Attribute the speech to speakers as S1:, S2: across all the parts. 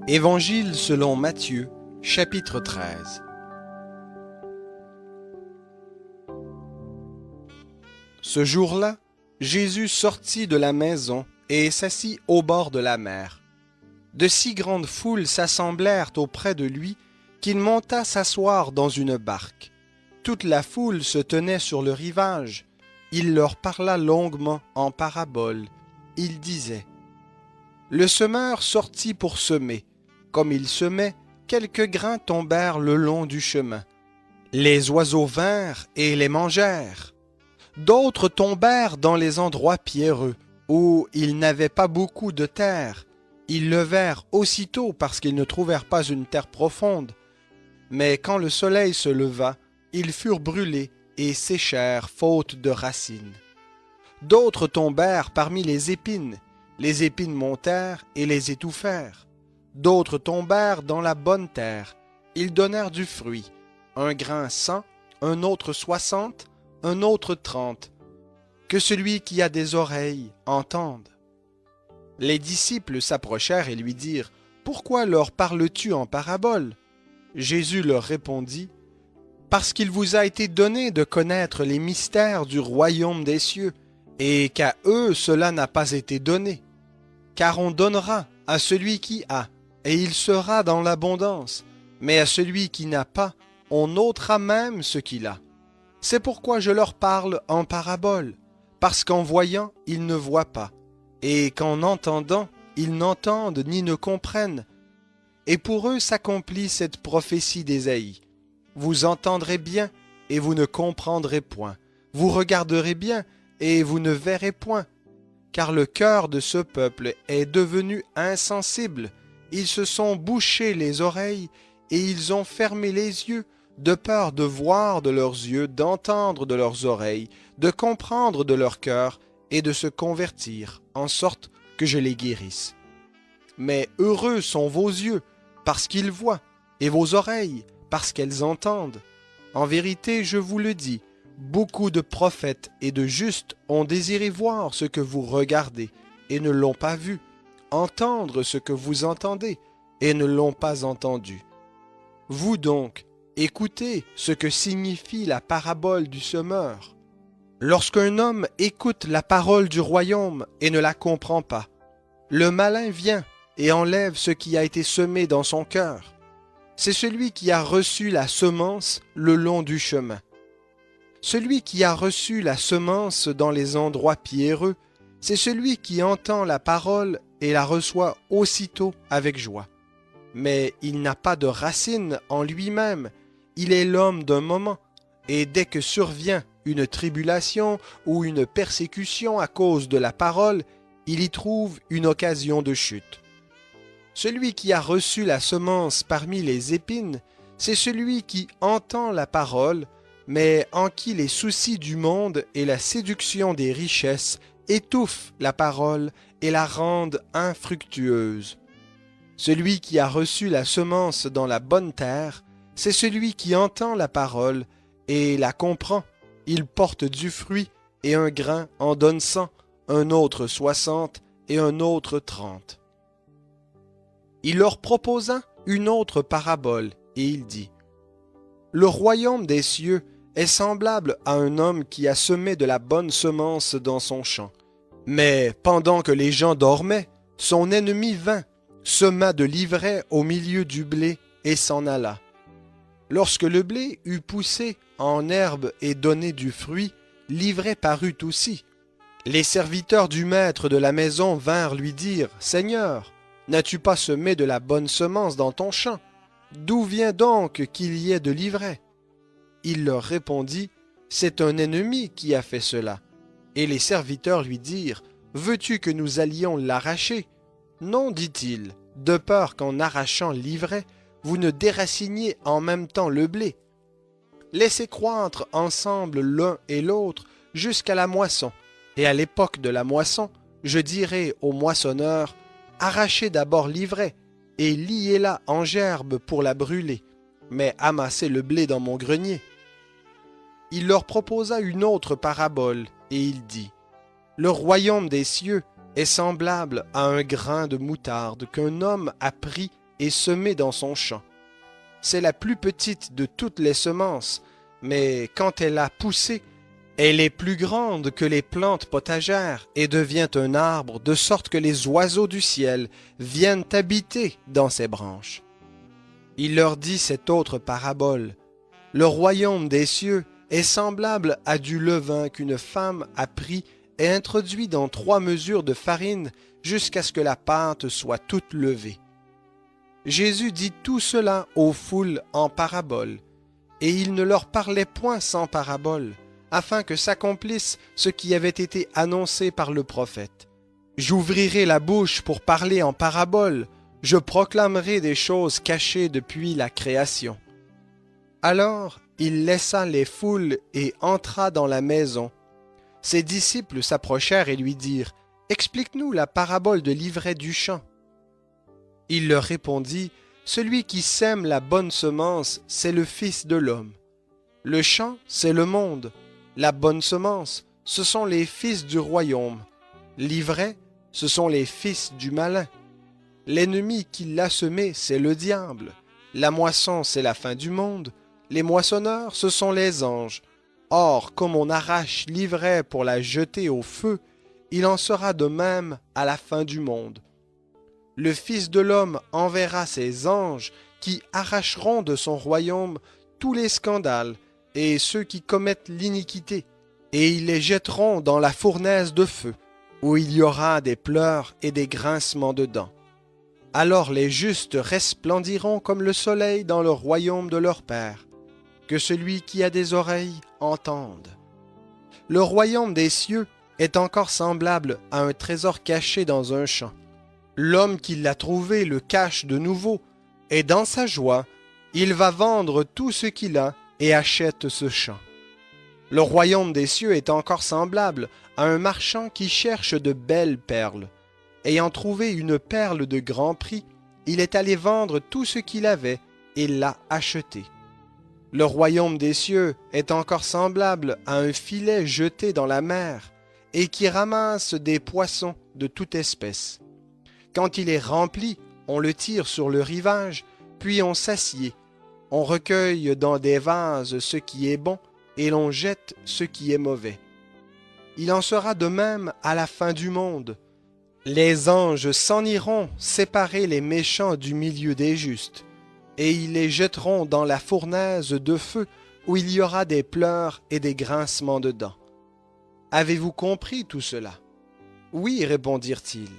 S1: Évangile selon Matthieu, chapitre 13. Ce jour-là, Jésus sortit de la maison et s'assit au bord de la mer. De si grandes foules s'assemblèrent auprès de lui qu'il monta s'asseoir dans une barque. Toute la foule se tenait sur le rivage. Il leur parla longuement en paraboles. Il disait : Le semeur sortit pour semer. Comme il semait, quelques grains tombèrent le long du chemin. Les oiseaux vinrent et les mangèrent. D'autres tombèrent dans les endroits pierreux, où il n'avait pas beaucoup de terre. Ils levèrent aussitôt parce qu'ils ne trouvèrent pas une terre profonde. Mais quand le soleil se leva, ils furent brûlés et séchèrent faute de racines. D'autres tombèrent parmi les épines montèrent et les étouffèrent. D'autres tombèrent dans la bonne terre. Ils donnèrent du fruit, un grain 100, un autre 60, un autre 30. Que celui qui a des oreilles entende. Les disciples s'approchèrent et lui dirent : Pourquoi leur parles-tu en paraboles ? Jésus leur répondit : Parce qu'il vous a été donné de connaître les mystères du royaume des cieux, et qu'à eux cela n'a pas été donné. Car on donnera à celui qui a, et il sera dans l'abondance, mais à celui qui n'a pas, on ôtera même ce qu'il a. C'est pourquoi je leur parle en paraboles, parce qu'en voyant, ils ne voient pas, et qu'en entendant, ils n'entendent ni ne comprennent. Et pour eux s'accomplit cette prophétie d'Ésaïe. Vous entendrez bien, et vous ne comprendrez point. Vous regarderez bien, et vous ne verrez point. Car le cœur de ce peuple est devenu insensible. Ils se sont bouchés les oreilles, et ils ont fermé les yeux, de peur de voir de leurs yeux, d'entendre de leurs oreilles, de comprendre de leur cœur, et de se convertir, en sorte que je les guérisse. Mais heureux sont vos yeux, parce qu'ils voient, et vos oreilles, parce qu'elles entendent. En vérité, je vous le dis, beaucoup de prophètes et de justes ont désiré voir ce que vous regardez, et ne l'ont pas vu, entendre ce que vous entendez, et ne l'ont pas entendu. Vous donc, écoutez ce que signifie la parabole du semeur. Lorsqu'un homme écoute la parole du royaume et ne la comprend pas, le malin vient et enlève ce qui a été semé dans son cœur. C'est celui qui a reçu la semence le long du chemin. Celui qui a reçu la semence dans les endroits pierreux, c'est celui qui entend la parole et la reçoit aussitôt avec joie. Mais il n'a pas de racine en lui-même, il est l'homme d'un moment, et dès que survient une tribulation ou une persécution à cause de la parole, il y trouve une occasion de chute. Celui qui a reçu la semence parmi les épines, c'est celui qui entend la parole, mais en qui les soucis du monde et la séduction des richesses étouffent la parole et la rendent infructueuse. Celui qui a reçu la semence dans la bonne terre, c'est celui qui entend la parole et la comprend. Il porte du fruit, et un grain en donne 100, un autre 60 et un autre 30. Il leur proposa une autre parabole, et il dit : Le royaume des cieux est semblable à un homme qui a semé de la bonne semence dans son champ. Mais pendant que les gens dormaient, son ennemi vint, sema de l'ivraie au milieu du blé et s'en alla. Lorsque le blé eut poussé en herbe et donné du fruit, l'ivraie parut aussi. Les serviteurs du maître de la maison vinrent lui dire : Seigneur, n'as-tu pas semé de la bonne semence dans ton champ ? D'où vient donc qu'il y ait de l'ivraie ? Il leur répondit : C'est un ennemi qui a fait cela. Et les serviteurs lui dirent : Veux-tu que nous allions l'arracher ? Non, dit-il, de peur qu'en arrachant l'ivraie, vous ne déraciniez en même temps le blé. Laissez croître ensemble l'un et l'autre jusqu'à la moisson. Et à l'époque de la moisson, je dirai au moissonneur : Arrachez d'abord l'ivraie et liez-la en gerbe pour la brûler, mais amassez le blé dans mon grenier. Il leur proposa une autre parabole, et il dit : Le royaume des cieux est semblable à un grain de moutarde qu'un homme a pris et semée dans son champ. C'est la plus petite de toutes les semences, mais quand elle a poussé, elle est plus grande que les plantes potagères et devient un arbre, de sorte que les oiseaux du ciel viennent habiter dans ses branches. Il leur dit cette autre parabole. Le royaume des cieux est semblable à du levain qu'une femme a pris et introduit dans 3 mesures de farine jusqu'à ce que la pâte soit toute levée. Jésus dit tout cela aux foules en parabole, et il ne leur parlait point sans parabole, afin que s'accomplisse ce qui avait été annoncé par le prophète. J'ouvrirai la bouche pour parler en parabole, je proclamerai des choses cachées depuis la création. Alors il laissa les foules et entra dans la maison. Ses disciples s'approchèrent et lui dirent, « Explique-nous la parabole de l'ivraie du champ. » Il leur répondit, « Celui qui sème la bonne semence, c'est le Fils de l'homme. Le champ, c'est le monde. La bonne semence, ce sont les fils du royaume. L'ivraie, ce sont les fils du malin. L'ennemi qui l'a semé, c'est le diable. La moisson, c'est la fin du monde. Les moissonneurs, ce sont les anges. Or, comme on arrache l'ivraie pour la jeter au feu, il en sera de même à la fin du monde. Le Fils de l'homme enverra ses anges qui arracheront de son royaume tous les scandales et ceux qui commettent l'iniquité, et ils les jetteront dans la fournaise de feu, où il y aura des pleurs et des grincements de dents. Alors les justes resplendiront comme le soleil dans le royaume de leur Père. Que celui qui a des oreilles entende. Le royaume des cieux est encore semblable à un trésor caché dans un champ. L'homme qui l'a trouvé le cache de nouveau, et dans sa joie, il va vendre tout ce qu'il a et achète ce champ. Le royaume des cieux est encore semblable à un marchand qui cherche de belles perles. Ayant trouvé une perle de grand prix, il est allé vendre tout ce qu'il avait et l'a achetée. Le royaume des cieux est encore semblable à un filet jeté dans la mer et qui ramasse des poissons de toute espèce. Quand il est rempli, on le tire sur le rivage, puis on s'assied. On recueille dans des vases ce qui est bon et l'on jette ce qui est mauvais. Il en sera de même à la fin du monde. Les anges s'en iront séparer les méchants du milieu des justes, et ils les jetteront dans la fournaise de feu où il y aura des pleurs et des grincements de dents. Avez-vous compris tout cela? Oui, répondirent-ils.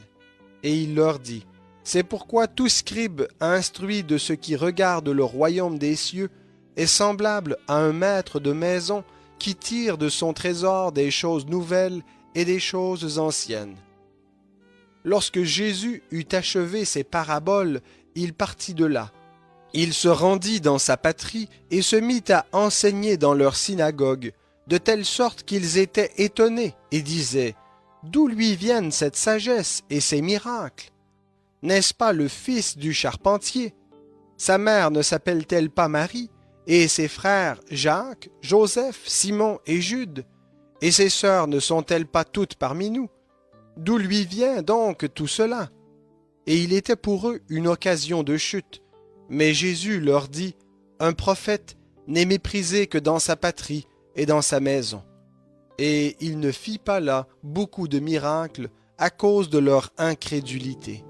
S1: Et il leur dit, c'est pourquoi tout scribe instruit de ce qui regarde le royaume des cieux est semblable à un maître de maison qui tire de son trésor des choses nouvelles et des choses anciennes. Lorsque Jésus eut achevé ses paraboles, il partit de là. Il se rendit dans sa patrie et se mit à enseigner dans leur synagogue, de telle sorte qu'ils étaient étonnés et disaient « D'où lui viennent cette sagesse et ces miracles? N'est-ce pas le fils du charpentier? Sa mère ne s'appelle-t-elle pas Marie? Et ses frères Jacques, Joseph, Simon et Jude? Et ses sœurs ne sont-elles pas toutes parmi nous? D'où lui vient donc tout cela? » Et il était pour eux une occasion de chute. Mais Jésus leur dit, « Un prophète n'est méprisé que dans sa patrie et dans sa maison. » Et il ne fit pas là beaucoup de miracles à cause de leur incrédulité.